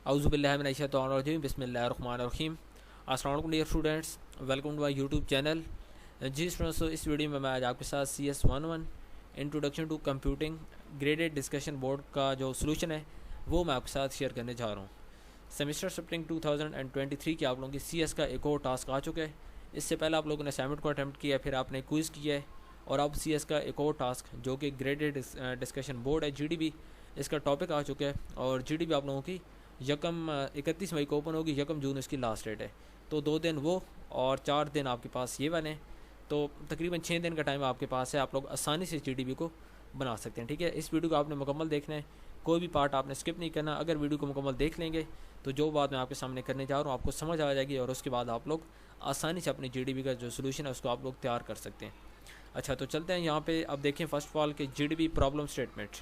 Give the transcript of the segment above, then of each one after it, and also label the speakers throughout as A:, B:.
A: औज़ुबिल्लाहि मिनश्शैतानिर्रजीम बिस्मिल्लाहिर्रहमानिर्रहीम। अस्सलाम वालेकुम dear students, welcome to my YouTube channel. जी स्टूडेंट्स, तो इस वीडियो में मैं आज आपके साथ CS11 introduction to computing graded discussion board का जो सोल्यूशन है वो मैं आपके साथ शेयर करने जा रहा हूँ। सेमेस्टर स्प्रिंग 2023 के आप लोगों की CS का एक और टास्क आ चुका है। इससे पहले आप लोगों ने असाइनमेंट को अटैम्प्ट किया, फिर आपने क्विज़ किया है और अब CS का एक और टास्क जो कि ग्रेडेड डिस्कशन बोर्ड है GDB, इसका टॉपिक आ चुका है। और GDB आप लोगों की 31 मई को ओपन होगी, 1 जून इसकी लास्ट डेट है। तो 2 दिन वो और 4 दिन आपके पास ये बने, तो तकरीबन 6 दिन का टाइम आपके पास है। आप लोग आसानी से GDB को बना सकते हैं। ठीक है, इस वीडियो को आपने मुकम्मल देखना है, कोई भी पार्ट आपने स्किप नहीं करना। अगर वीडियो को मुकम्मल देख लेंगे तो जो बात मैं आपके सामने करने जा रहा हूँ आपको समझ आ जाएगी और उसके बाद आप लोग आसानी से अपनी GDB का जो सोल्यूशन है उसको आप लोग तैयार कर सकते हैं। अच्छा, तो चलते हैं यहाँ पे। अब देखें फर्स्ट ऑफ ऑल कि GDB प्रॉब्लम स्टेटमेंट।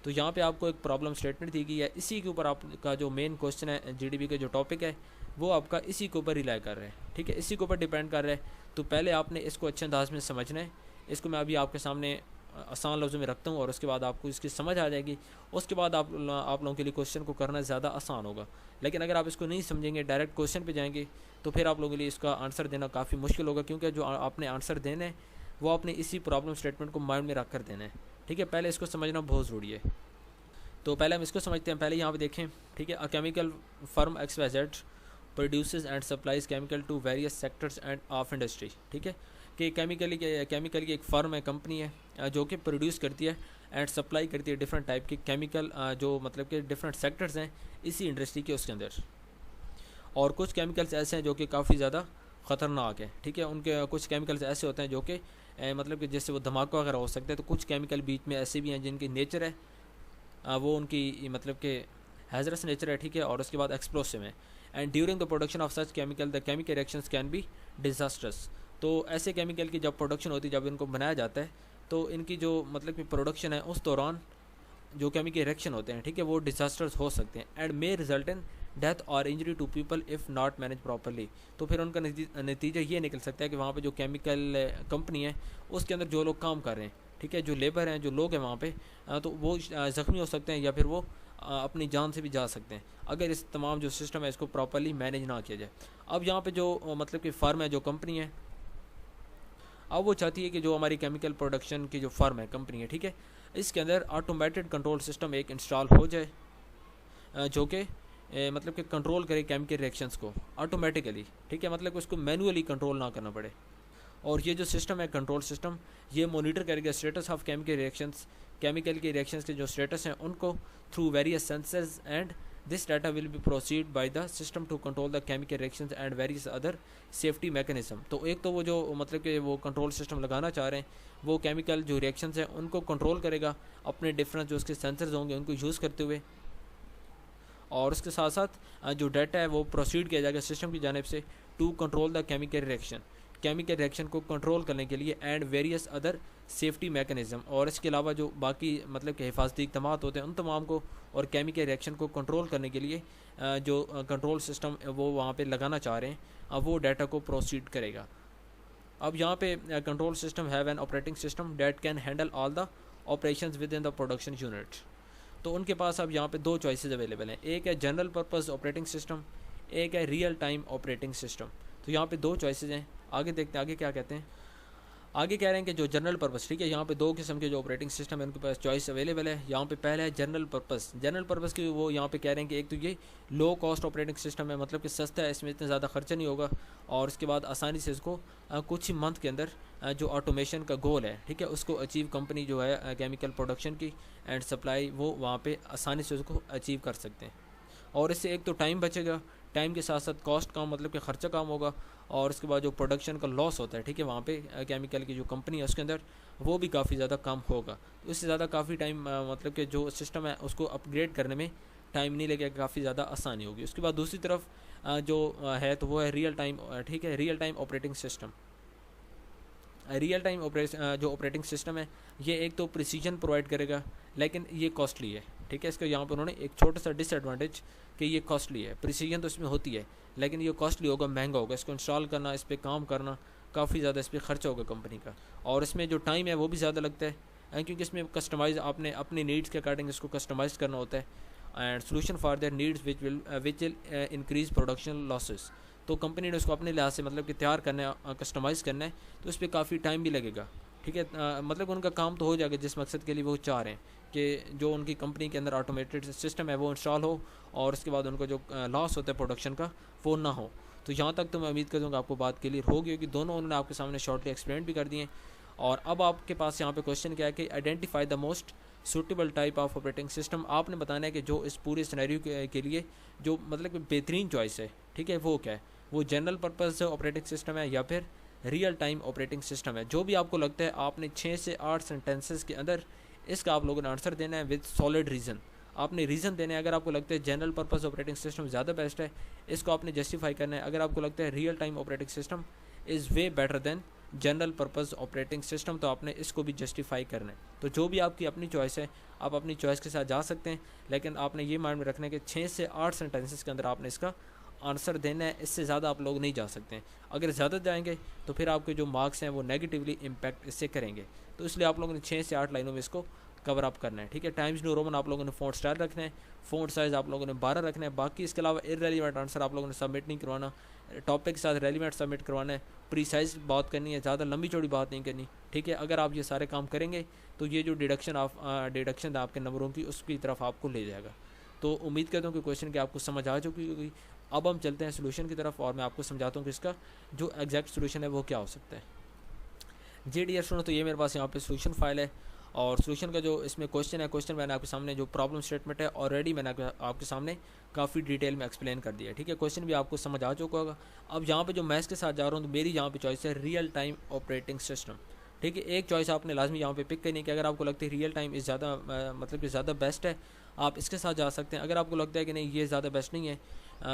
A: तो यहाँ पे आपको एक प्रॉब्लम स्टेटमेंट दी गई है, इसी के ऊपर आपका जो मेन क्वेश्चन है GDB का जो टॉपिक है वो आपका इसी के ऊपर रिलाई कर रहे हैं। ठीक है, इसी के ऊपर डिपेंड कर रहा है। तो पहले आपने इसको अच्छे अंदाज में समझना है। इसको मैं अभी आपके सामने आसान लफ्ज़ों में रखता हूँ और उसके बाद आपको इसकी समझ आ जाएगी। उसके बाद आप लोगों के लिए क्वेश्चन को करना ज़्यादा आसान होगा। लेकिन अगर आप इसको नहीं समझेंगे, डायरेक्ट क्वेश्चन पे जाएंगे, तो फिर आप लोगों के लिए इसका आंसर देना काफ़ी मुश्किल होगा, क्योंकि जो आपने आंसर देना है वो आपने इसी प्रॉब्लम स्टेटमेंट को माइंड में रख कर देना है। ठीक है, पहले इसको समझना बहुत ज़रूरी है। तो पहले हम इसको समझते हैं। पहले यहाँ पे देखें, ठीक है, a chemical firm XYZ produces and supplies chemical to various sectors and of industry. ठीक है, कि केमिकल की एक फर्म है, कंपनी है जो कि प्रोड्यूस करती है एंड सप्लाई करती है डिफरेंट टाइप के केमिकल, जो मतलब कि डिफरेंट सेक्टर्स हैं इसी इंडस्ट्री के उसके अंदर। और कुछ केमिकल्स ऐसे हैं जो कि काफ़ी ज़्यादा ख़तरनाक है। ठीक है, उनके कुछ केमिकल्स ऐसे होते हैं जो कि मतलब कि जैसे वो धमाका वगैरह हो सकता है। तो कुछ केमिकल बीच में ऐसे भी हैं जिनकी नेचर है वो उनकी मतलब कि हैज़रस नेचर है। ठीक है, और उसके बाद एक्सप्लोसिव है। And during the production of such chemical the chemical reactions can be disasters. तो ऐसे केमिकल की जब प्रोडक्शन होती है, जब इनको बनाया जाता है, तो इनकी जो मतलब कि प्रोडक्शन है उस दौरान जो केमिकल रिएक्शन होते हैं, ठीक है, वो डिजास्टर्स हो सकते हैं and may result in death और injury to people if not manage properly. तो फिर उनका नतीजा ये निकल सकता है कि वहाँ पे जो केमिकल कंपनी है उसके अंदर जो लोग काम कर रहे हैं, ठीक है, जो लेबर हैं, जो लोग हैं वहाँ पे, तो वो ज़ख्मी हो सकते हैं या फिर वो अपनी जान से भी जा सकते हैं अगर इस तमाम जो सिस्टम है इसको प्रॉपरली मैनेज ना किया जाए। अब यहाँ पे जो मतलब कि फ़र्म है, जो कंपनी है, अब वो चाहती है कि जो हमारी केमिकल प्रोडक्शन की जो फर्म है, कंपनी है, ठीक है, इसके अंदर ऑटोमेटेड कंट्रोल सिस्टम एक इंस्टॉल हो जाए जो कि मतलब कि कंट्रोल करे केमिकल रिएक्शंस को ऑटोमेटिकली। ठीक है, मतलब कि उसको मैनुअली कंट्रोल ना करना पड़े। और ये जो सिस्टम है, कंट्रोल सिस्टम, ये मॉनिटर करेगा status of chemical reactions, chemical के रिएक्शंस के जो स्टेटस हैं उनको through various sensors and this data will be proceed by the system to control the chemical reactions and various other safety mechanism. तो एक तो वो जो मतलब कि वो कंट्रोल सिस्टम लगाना चाह रहे हैं वो केमिकल जो रिएक्शंस हैं उनको कंट्रोल करेगा अपने डिफरेंट जो उसके सेंसर्स होंगे उनको यूज़ करते हुए, और उसके साथ साथ जो डाटा है वो प्रोसीड किया जाएगा सिस्टम की जानिब से to control the chemical reaction, chemical reaction को कंट्रोल करने के लिए, and various other safety mechanism, और इसके अलावा जो बाकी मतलब कि हिफाजती इक़दामात होते हैं उन तमाम को, और केमिकल रिएक्शन को कंट्रोल करने के लिए जो कंट्रोल सिस्टम वो वहाँ पे लगाना चाह रहे हैं, अब वो डाटा को प्रोसीड करेगा। अब यहाँ पे control system have an operating system that can handle all the operations with in the production unit. तो उनके पास अब यहाँ पे 2 चॉइसेस अवेलेबल हैं, एक है जनरल पर्पस ऑपरेटिंग सिस्टम, एक है रियल टाइम ऑपरेटिंग सिस्टम। तो यहाँ पे 2 चॉइसेस हैं। आगे देखते हैं आगे क्या कहते हैं। आगे कह रहे हैं कि जो जनरल पर्पस, ठीक है, यहाँ पे 2 किस्म के जो ऑपरेटिंग सिस्टम है उनके पास चॉइस अवेलेबल है। यहाँ पे पहला है जनरल पर्पस। जनरल पर्पस की वो यहाँ पे कह रहे हैं कि एक तो ये लो कॉस्ट ऑपरेटिंग सिस्टम है, मतलब कि सस्ता है, इसमें इतना ज़्यादा खर्चा नहीं होगा, और उसके बाद आसानी से इसको कुछ ही मंथ के अंदर जो ऑटोमेशन का गोल है, ठीक है, उसको अचीव कंपनी जो है केमिकल प्रोडक्शन की एंड सप्लाई, वो वहाँ पर आसानी से उसको अचीव कर सकते हैं। और इससे एक तो टाइम बचेगा, टाइम के साथ साथ कॉस्ट कम, मतलब कि ख़र्चा कम होगा, और उसके बाद जो प्रोडक्शन का लॉस होता है, ठीक है, वहाँ पे केमिकल की जो कंपनी है उसके अंदर, वो भी काफ़ी ज़्यादा कम होगा। तो इससे ज़्यादा काफ़ी टाइम मतलब कि जो सिस्टम है उसको अपग्रेड करने में टाइम नहीं लगेगा, काफ़ी ज़्यादा आसानी होगी। उसके बाद दूसरी तरफ जो है तो वो है रियल टाइम, ठीक है, real time operating system. Real time जो ऑपरेटिंग सिस्टम है ये एक तो प्रिसीजन प्रोवाइड करेगा, लेकिन ये कॉस्टली है। ठीक है, इसका यहाँ पर उन्होंने एक छोटा सा डिसएडवांटेज कि ये कॉस्टली है। प्रिसीजन तो इसमें होती है लेकिन ये कॉस्टली होगा, महंगा होगा, इसको इंस्टॉल करना, इस पर काम करना काफ़ी ज़्यादा इस पर खर्चा होगा कंपनी का, और इसमें जो टाइम है वो भी ज़्यादा लगता है क्योंकि इसमें कस्टमाइज़ आपने अपनी नीड्स के अकॉर्डिंग इसको कस्टमाइज़ करना होता है। And solution for their needs which will increase production losses. तो कंपनी ने उसको अपने लिहाज से मतलब कि तैयार करना है, कस्टमाइज़ करना है, तो उस पर काफ़ी टाइम भी लगेगा। ठीक है, मतलब उनका काम तो हो जाएगा जिस मकसद के लिए वो चाह रहे हैं कि जो उनकी कंपनी के अंदर ऑटोमेटेड सिस्टम है वो इंस्टॉल हो और उसके बाद उनको जो लॉस होता है प्रोडक्शन का वो ना हो। तो यहाँ तक तो मैं उम्मीद कर दूँगा आपको बात क्लियर होगी, क्योंकि दोनों उन्होंने आपके सामने शॉर्टली एक्सप्लेन भी कर दिए। और अब आपके पास यहाँ पे क्वेश्चन क्या है कि identify the most suitable type of operating system. आपने बताना है कि जो इस पूरे सिनेरियो के लिए जो मतलब कि बेहतरीन चॉइस है, ठीक है, वो क्या है, वो जनरल पर्पज़ ऑपरेटिंग सिस्टम है या फिर रियल टाइम ऑपरेटिंग सिस्टम है। जो भी आपको लगता है आपने 6 से 8 सेंटेंसेस के अंदर इसका आप लोगों ने आंसर देना है विद सॉलिड रीज़न। आपने रीज़न देने हैं। अगर आपको लगता है जनरल पर्पज़ ऑपरेटिंग सिस्टम ज़्यादा बेस्ट है, इसको आपने जस्टिफाई करना है। अगर आपको लगता है real time operating system is way better than general purpose operating system, तो आपने इसको भी जस्टिफाई करना है। तो जो भी आपकी अपनी चॉइस है, आप अपनी चॉइस के साथ जा सकते हैं, लेकिन आपने ये माइंड में रखना है कि 6 से 8 सेंटेंसेस के अंदर आपने इसका आंसर देना है। इससे ज़्यादा आप लोग नहीं जा सकते हैं। अगर ज़्यादा जाएंगे तो फिर आपके जो मार्क्स हैं वो नेगेटिवली इम्पैक्ट इससे करेंगे। तो इसलिए आप लोगों ने 6 से 8 लाइनों में इसको कवर अप करना है। ठीक है, टाइम्स न्यू रोमन आप लोगों ने फ़ॉन्ट स्टाइल रखना है, फ़ॉन्ट साइज़ आप लोगों ने 12 रखना है। बाकी इसके अलावा इररेलेवेंट आंसर आप लोगों ने सबमिट नहीं करवाना, टॉपिक के साथ रेलिवेंट सबमिट करवाना है, प्रीसाइज बात करनी है, ज़्यादा लंबी चौड़ी बात नहीं करनी। ठीक है, अगर आप ये सारे काम करेंगे तो ये जो डिडक्शन आपके नंबरों की उसकी तरफ आपको ले जाएगा। तो उम्मीद करता हूँ कि क्वेश्चन की आपको समझ आ चुकी होगी। अब हम चलते हैं सोल्यूशन की तरफ और मैं आपको समझाता हूँ कि इसका जो एग्जैक्ट सोल्यूशन है वो क्या हो सकता है। जी डियर स्टूडेंट, तो ये मेरे पास यहाँ पे सोल्यूशन फाइल है और सोल्यूशन का जो इसमें क्वेश्चन है, क्वेश्चन मैंने आपके सामने जो प्रॉब्लम स्टेटमेंट है ऑलरेडी मैंने आपके सामने काफ़ी डिटेल में एक्सप्लेन कर दिया है। ठीक है, क्वेश्चन भी आपको समझ आ चुका होगा। अब यहाँ पे जो मैथ्स के साथ जा रहा हूँ तो मेरी यहाँ पे चॉइस है रियल टाइम ऑपरेटिंग सिस्टम। ठीक है, एक चॉइस आपने लाजमी यहाँ पे पिक करनी है कि अगर आपको लगता है रियल टाइम इस ज़्यादा मतलब कि ज़्यादा बेस्ट है, आप इसके साथ जा सकते हैं। अगर आपको लगता है कि नहीं ये ज़्यादा बेस्ट नहीं है,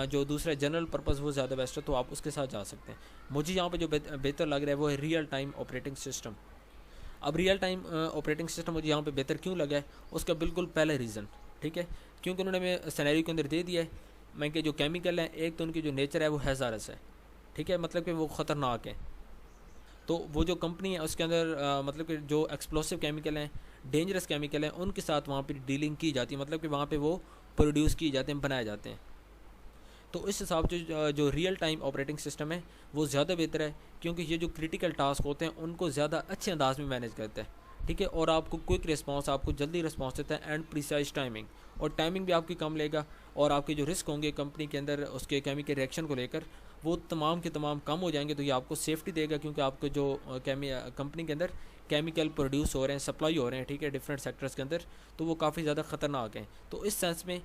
A: जो दूसरा जनरल पर्पज़ वो ज़्यादा बेस्ट है, तो आप उसके साथ जा सकते हैं। मुझे यहाँ पे जो बेहतर लग रहा है वो है रियल टाइम ऑपरेटिंग सिस्टम। अब रियल टाइम ऑपरेटिंग सिस्टम मुझे यहाँ पे बेहतर क्यों लगा है, उसका बिल्कुल पहला रीज़न, ठीक है, क्योंकि उन्होंने मैं सिनेरियो के अंदर दे दिया है मैं कि जो केमिकल हैं, एक तो उनकी जो नेचर है वो हैज़ारस है। ठीक है, मतलब कि वो ख़तरनाक है। तो वो जो कंपनी है उसके अंदर मतलब कि जो एक्सप्लोसिव केमिकल हैं, डेंजरस केमिकल हैं, उनके साथ वहाँ पर डीलिंग की जाती है, मतलब कि वहाँ पर वो प्रोड्यूस किए जाते हैं, बनाए जाते हैं। तो इस हिसाब से जो रियल टाइम ऑपरेटिंग सिस्टम है वो ज़्यादा बेहतर है, क्योंकि ये जो क्रिटिकल टास्क होते हैं उनको ज़्यादा अच्छे अंदाज में मैनेज करता है। ठीक है, और आपको क्विक रिस्पांस, आपको जल्दी रिस्पांस देता है एंड प्रिसाइज टाइमिंग, और टाइमिंग भी आपकी कम लेगा, और आपके जो रिस्क होंगे कंपनी के अंदर उसके केमिकल रिएक्शन को लेकर वो तमाम के तमाम कम हो जाएंगे। तो ये आपको सेफ्टी देगा, क्योंकि आपको जो कंपनी के अंदर केमिकल प्रोड्यूस हो रहे हैं, सप्लाई हो रहे हैं, ठीक है, डिफरेंट सेक्टर्स के अंदर, तो वो काफ़ी ज़्यादा ख़तरनाक हैं। तो इस सेंस में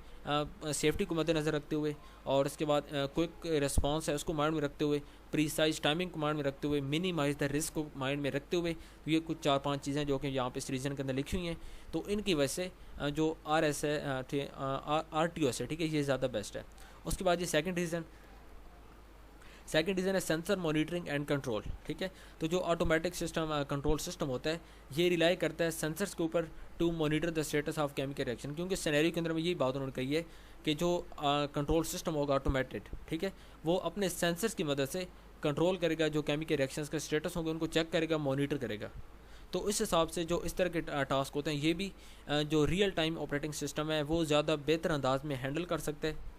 A: सेफ्टी को मद्देनज़र रखते हुए और इसके बाद क्विक रिस्पांस है उसको माइंड में रखते हुए, प्रीसाइज टाइमिंग को माइंड में रखते हुए, मिनिमाइज द रिस्क को माइंड में रखते हुए, तो ये कुछ 4-5 चीज़ें जो कि यहाँ पे इस रीजन के अंदर लिखी हुई हैं। तो इनकी वजह से जो RS है, RTOS है, ठीक है, ये ज़्यादा बेस्ट है। उसके बाद ये सेकंड रीज़न है सेंसर मॉनिटरिंग एंड कंट्रोल। ठीक है, तो जो ऑटोमेटिक सिस्टम कंट्रोल सिस्टम होता है ये रिलाई करता है सेंसर्स के ऊपर to monitor the status of chemical reaction, क्योंकि सिनेरियो के अंदर में यही बात उन्होंने कही है कि जो कंट्रोल सिस्टम होगा ऑटोमेटेड, ठीक है, वो अपने सेंसर्स की मदद से कंट्रोल करेगा, जो केमिकल रिएक्शंस का स्टेटस होंगे उनको चेक करेगा, मॉनिटर करेगा। तो इस हिसाब से जो इस तरह के टास्क होते हैं ये भी जो रियल टाइम ऑपरेटिंग सिस्टम है वो ज़्यादा बेहतर अंदाज में हैंडल कर सकते हैं।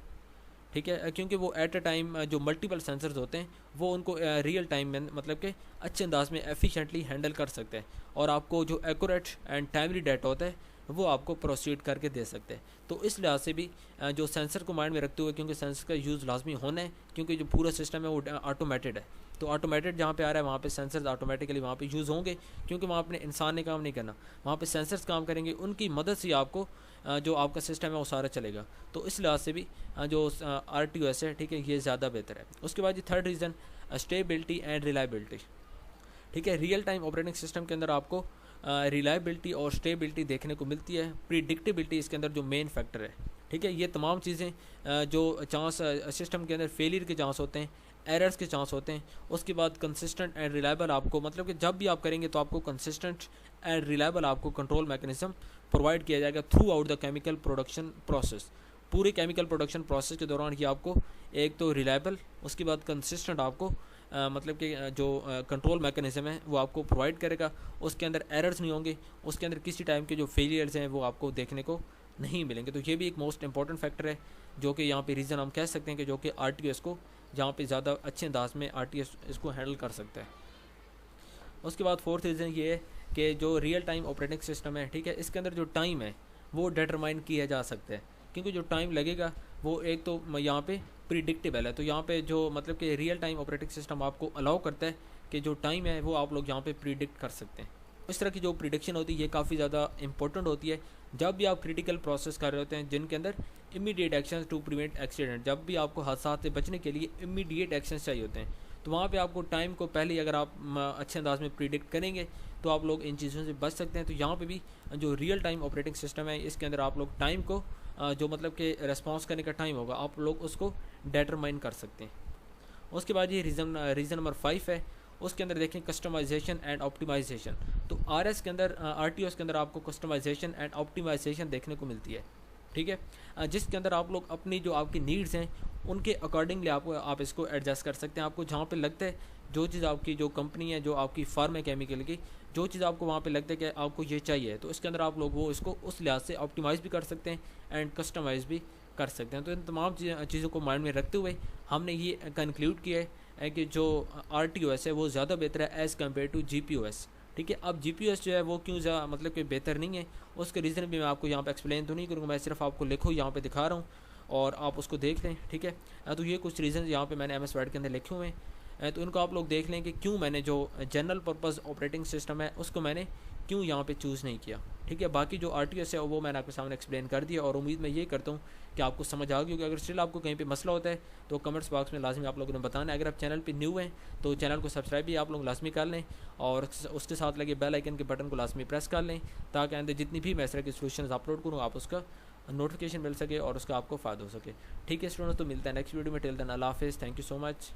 A: ठीक है, क्योंकि वो एट अ टाइम जो मल्टीपल सेंसर्स होते हैं वो उनको रियल टाइम में मतलब कि अच्छे अंदाज में एफिशिएंटली हैंडल कर सकते हैं, और आपको जो एक्यूरेट एंड टाइमली डाटा होता है वो आपको प्रोसीड करके दे सकते हैं। तो इस लिहाज से भी जो सेंसर को माइंड में रखते हुए, क्योंकि सेंसर का यूज़ लाजमी होना है, क्योंकि जो पूरा सिस्टम है वो ऑटोमेटेड है, तो ऑटोमेटेड जहाँ पे आ रहा है वहाँ पे सेंसर्स ऑटोमेटिकली वहाँ पे यूज़ होंगे, क्योंकि वहाँ अपने इंसान ने काम नहीं करना, वहाँ पे सेंसर्स काम करेंगे, उनकी मदद से आपको जो आपका सिस्टम है वो सारा चलेगा। तो इस लिहाज से भी जो RTOS है, ठीक है, ये ज़्यादा बेहतर है। उसके बाद ये third reason stability and reliability. ठीक है, रियल टाइम ऑपरेटिंग सिस्टम के अंदर आपको रिलायबिलिटी और स्टेबिलिटी देखने को मिलती है, प्रिडिक्टेबिलिटी इसके अंदर जो मेन फैक्टर है। ठीक है, ये तमाम चीज़ें जो चांस सिस्टम के अंदर फेलियर के चांस होते हैं, एरर्स के चांस होते हैं। उसके बाद कंसिस्टेंट एंड रिलायबल, आपको मतलब कि जब भी आप करेंगे तो आपको कंसिस्टेंट एंड रिलायबल आपको कंट्रोल मैकेनिज्म प्रोवाइड किया जाएगा through out the chemical production process. पूरे केमिकल प्रोडक्शन प्रोसेस के दौरान ये आपको एक तो रिलायबल, उसके बाद कंसिस्टेंट आपको मतलब कि जो कंट्रोल मैकेनिज्म है वो आपको प्रोवाइड करेगा। उसके अंदर एरर्स नहीं होंगे, उसके अंदर किसी टाइम के जो फेलियर्स हैं वो आपको देखने को नहीं मिलेंगे। तो ये भी एक मोस्ट इंपॉर्टेंट फैक्टर है जो कि यहाँ पे रीज़न हम कह सकते हैं कि जो कि आरटीओएस को जहाँ पे ज़्यादा अच्छे अंदाज में आरटीओएस इसको हैंडल कर सकता है। उसके बाद फोर्थ रीज़न ये है कि जो रियल टाइम ऑपरेटिंग सिस्टम है, ठीक है, इसके अंदर जो टाइम है वो डिटरमाइन किया जा सकता है, क्योंकि जो टाइम लगेगा वो एक तो यहाँ पे प्रिडिक्टेबल है। तो यहाँ पे जो मतलब कि रियल टाइम ऑपरेटिंग सिस्टम आपको अलाउ करता है कि जो टाइम है वो आप लोग यहाँ पे प्रिडिक्ट कर सकते हैं। इस तरह की जो प्रिडिक्शन होती है ये काफ़ी ज़्यादा इंपॉर्टेंट होती है जब भी आप क्रिटिकल प्रोसेस कर रहे होते हैं जिनके अंदर immediate action to prevent accident, जब भी आपको हादसा से बचने के लिए इमीडिएट एक्शन चाहिए होते हैं। तो वहाँ पे आपको टाइम को पहले ही अगर आप अच्छे अंदाज में प्रिडिक्ट करेंगे तो आप लोग इन चीज़ों से बच सकते हैं। तो यहाँ पे भी जो रियल टाइम ऑपरेटिंग सिस्टम है इसके अंदर आप लोग टाइम को जो मतलब कि रेस्पॉन्स करने का टाइम होगा आप लोग उसको डिटरमाइन कर सकते हैं। उसके बाद ये रीज़न नंबर 5 है, उसके अंदर देखें कस्टमाइजेशन एंड ऑप्टिमाइजेशन। तो आरएस के अंदर आरटीओएस के अंदर आपको कस्टमाइजेशन एंड ऑप्टिमाइजेशन देखने को मिलती है, ठीक है, जिसके अंदर आप लोग अपनी जो आपकी नीड्स हैं उनके अकॉर्डिंगली आप इसको एडजस्ट कर सकते हैं। आपको जहाँ पे लगता है जो चीज़ आपकी जो कंपनी है जो आपकी फार्म है केमिकल की, जो चीज़ आपको वहाँ पे लगता है कि आपको ये चाहिए तो इसके अंदर आप लोग वो इसको उस लिहाज से ऑप्टिमाइज़ भी कर सकते हैं एंड कस्टमाइज़ भी कर सकते हैं। तो इन तमाम चीज़ों को माइंड में रखते हुए हमने ये कंक्लूड किया है कि जो आरटीओएस है वो ज़्यादा बेहतर है एज़ कम्पेयर टू जीपीओएस, ठीक है। अब जीपीओएस जो है वो क्यों मतलब कि बेहतर नहीं है उसके रीज़न भी मैं आपको यहाँ पे एक्सप्लेन तो नहीं करूँगा, मैं सिर्फ आपको लिखो यहाँ पे दिखा रहा हूँ और आप उसको देख लें, ठीक है। तो ये कुछ रीज़न यहाँ पे मैंने MS वर्ड के अंदर लिखे हुए हैं, तो इनको आप लोग देख लें कि क्यों मैंने जो जनरल पर्पज़ ऑपरेटिंग सिस्टम है उसको मैंने क्यों यहाँ पे चूज़ नहीं किया, ठीक है। बाकी जो आरटीओएस है वो मैंने आपके सामने एक्सप्लेन कर दिया और उम्मीद मैं ये करता हूँ कि आपको समझ आ गई होगी। अगर स्टिल आपको कहीं पे मसला होता है तो कमेंट्स बॉक्स में लाजमी आप लोगों ने बताना है। अगर आप चैनल पे न्यू हैं तो चैनल को सब्सक्राइब भी आप लोग लाजमी कर लें और उसके साथ लगे बेल आइकन के बटन को लाजमी प्रेस कर लें ताकि अंदर जितनी भी मैं इस तरह की सोल्यूशन अपलोड करूँ आप उसका नोटिफिकेशन मिल सके और उसका आपको फ़ायदा हो सके, ठीक है स्टूडेंट्स। तो मिलता है नेक्स्ट वीडियो में, टिल देन अल्लाह हाफिज़, थैंक यू सो मच।